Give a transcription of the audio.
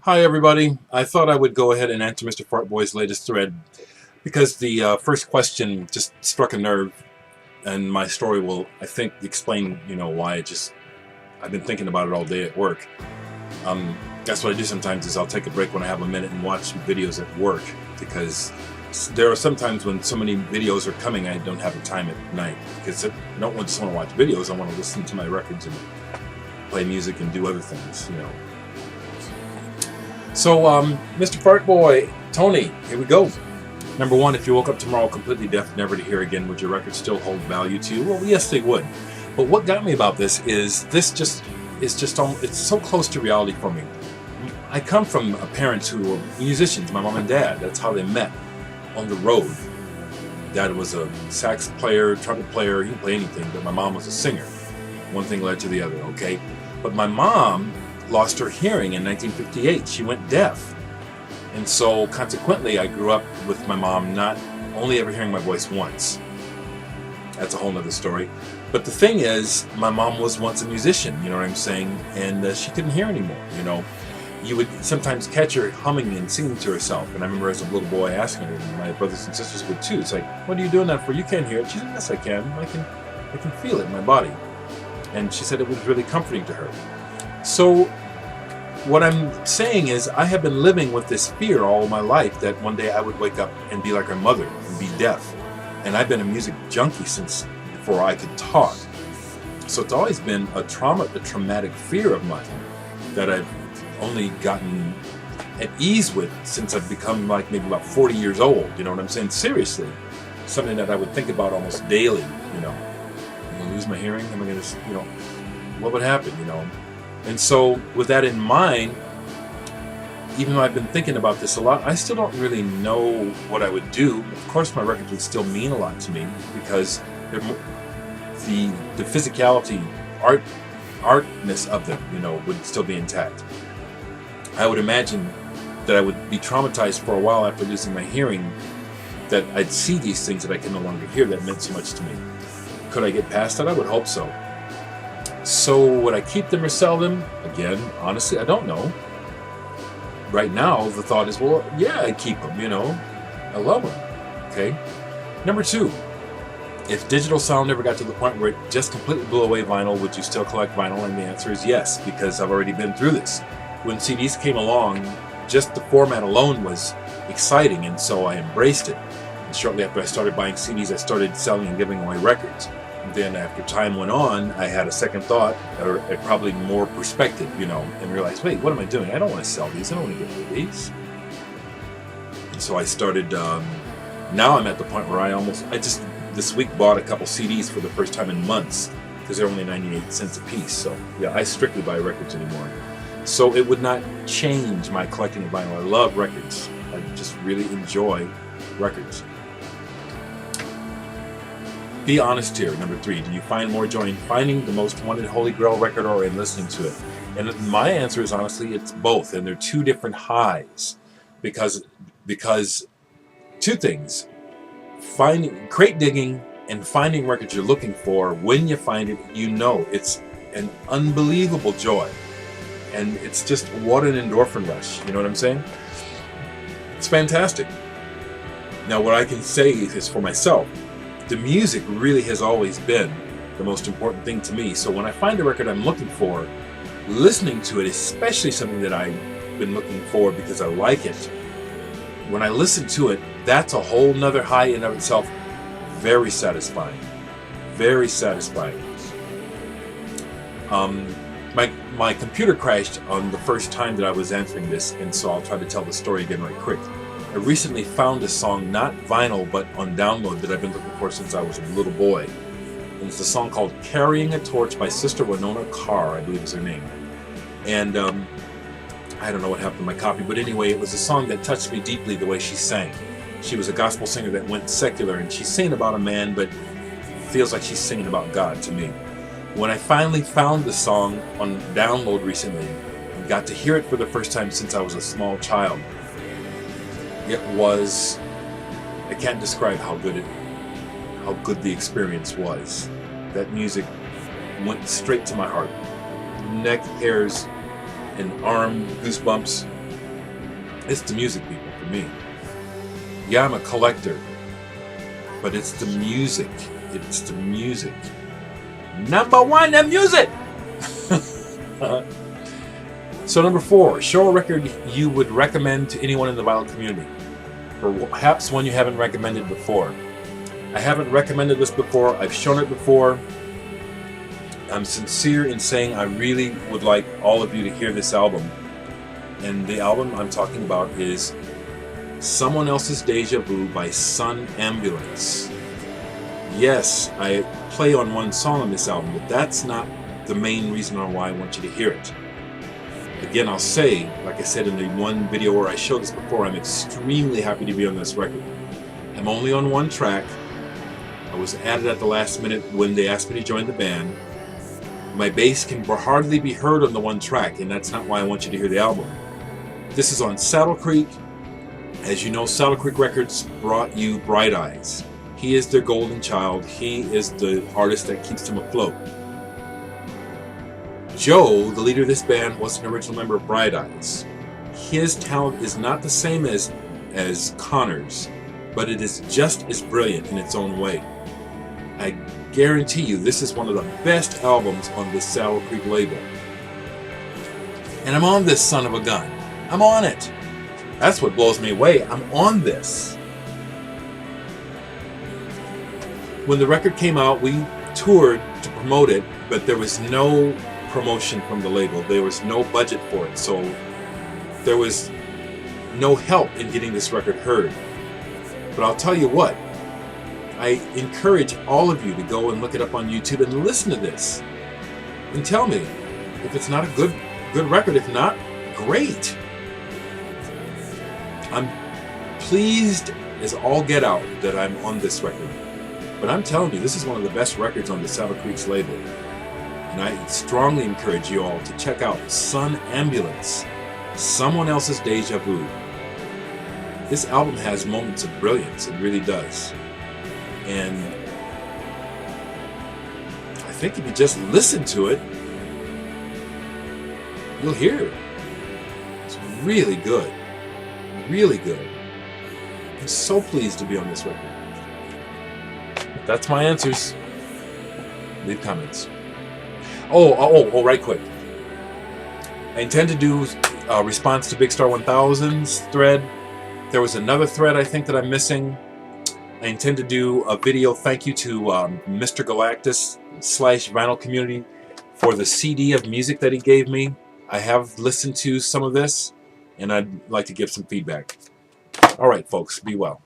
Hi, everybody. I thought I would go ahead and answer Mr. Fartboy's latest thread because the first question just struck a nerve, and my story will, I think, explain, why I've been thinking about it all day at work. That's what I do sometimes is I'll take a break when I have a minute and watch videos at work because there are some times when so many videos are coming I don't have the time at night because I don't just want to watch videos. I want to listen to my records and play music and do other things. So, Mr. Fartboy, Tony, here we go. Number one, if you woke up tomorrow completely deaf, never to hear again, would your records still hold value to you? Well, yes, they would. But what got me about this is it's so close to reality for me. I come from parents who were musicians, my mom and dad. That's how they met, on the road. Dad was a sax player, trumpet player, he could play anything, but my mom was a singer. One thing led to the other, okay? But my mom lost her hearing in 1958. She went deaf. And so consequently, I grew up with my mom not only ever hearing my voice once. That's a whole nother story. But the thing is, my mom was once a musician, you know what I'm saying? And she couldn't hear anymore. You would sometimes catch her humming and singing to herself. And I remember as a little boy asking her, and my brothers and sisters would too. It's like, what are you doing that for? You can't hear it. She said, yes, I can. I can feel it in my body. And she said it was really comforting to her. So what I'm saying is I have been living with this fear all my life that one day I would wake up and be like her mother and be deaf. And I've been a music junkie since before I could talk. So it's always been a traumatic fear of mine that I've only gotten at ease with since I've become like maybe about 40 years old. You know what I'm saying? Seriously. Something that I would think about almost daily, I'm going to lose my hearing? Am I going to, what would happen, And so with that in mind, even though I've been thinking about this a lot, I still don't really know what I would do. Of course, my records would still mean a lot to me because the physicality, artness of them, would still be intact. I would imagine that I would be traumatized for a while after losing my hearing, that I'd see these things that I can no longer hear that meant so much to me. Could I get past that? I would hope so. So would I keep them or sell them? Again, honestly, I don't know. Right now, the thought is, well, yeah, I'd keep them, I love them, okay? Number two, if digital sound ever got to the point where it just completely blew away vinyl, would you still collect vinyl? And the answer is yes, because I've already been through this. When CDs came along, just the format alone was exciting, and so I embraced it. And shortly after I started buying CDs, I started selling and giving away records. Then after time went on, I had a second thought, or probably more perspective, and realized, wait, what am I doing? I don't want to sell these. I don't want to get rid of these. And so I started, now I'm at the point where I just this week bought a couple CDs for the first time in months because they're only 98 cents a piece. So yeah, I strictly buy records anymore. So it would not change my collecting of vinyl. I love records. I just really enjoy records. Be honest here. Number three, do you find more joy in finding the most wanted Holy Grail record or in listening to it? And my answer is honestly, it's both. And they're two different highs because two things, crate digging and finding records you're looking for. When you find it, it's an unbelievable joy. And it's just what an endorphin rush. You know what I'm saying? It's fantastic. Now, what I can say is for myself, the music really has always been the most important thing to me. So when I find a record I'm looking for, listening to it, especially something that I've been looking for because I like it, when I listen to it, that's a whole nother high in of itself. Very satisfying. Very satisfying. My computer crashed on the first time that I was answering this, and so I'll try to tell the story again right quick. I recently found a song, not vinyl, but on download, that I've been looking for since I was a little boy. And it's a song called Carrying a Torch by Sister Winona Carr, I believe is her name. And I don't know what happened to my copy, but anyway, it was a song that touched me deeply the way she sang. She was a gospel singer that went secular, and she's singing about a man, but it feels like she's singing about God to me. When I finally found the song on download recently and got to hear it for the first time since I was a small child, I can't describe how good the experience was. That music went straight to my heart. Neck hairs and arm goosebumps. It's the music, people, for me. Yeah, I'm a collector, but it's the music. It's the music. Number one, the music! So number 4, show a record you would recommend to anyone in the vinyl community, or perhaps one you haven't recommended before. I haven't recommended this before. I've shown it before. I'm sincere in saying I really would like all of you to hear this album. And the album I'm talking about is Someone Else's Deja Vu by Sun Ambulance. Yes, I play on one song on this album, but that's not the main reason on why I want you to hear it. Again, I'll say, like I said in the one video where I showed this before, I'm extremely happy to be on this record. I'm only on one track. I was added at the last minute when they asked me to join the band. My bass can hardly be heard on the one track, and that's not why I want you to hear the album. This is on Saddle Creek. As you know, Saddle Creek Records brought you Bright Eyes. He is their golden child. He is the artist that keeps them afloat. Joe, the leader of this band, was an original member of Bright Eyes. His talent is not the same as Connor's, but it is just as brilliant in its own way. I guarantee you this is one of the best albums on the Saddle Creek label. And I'm on this son of a gun. I'm on it. That's what blows me away. I'm on this. When the record came out, we toured to promote it, but there was no promotion from the label. There was no budget for it, so there was no help in getting this record heard. But I'll tell you what, I encourage all of you to go and look it up on YouTube and listen to this and tell me if it's not a good record. If not, great. I'm pleased as all get out that I'm on this record, but I'm telling you, this is one of the best records on the Saddle Creek's label. And I strongly encourage you all to check out Sun Ambulance, Someone Else's Deja Vu. This album has moments of brilliance, it really does. And I think if you just listen to it, you'll hear it. It's really good. Really good. I'm so pleased to be on this record. That's my answers. Leave comments. Oh, right quick. I intend to do a response to Big Star 1000's thread. There was another thread I think that I'm missing. I intend to do a video thank you to Mr. Galactus / Vinyl Community for the CD of music that he gave me. I have listened to some of this, and I'd like to give some feedback. All right, folks, be well.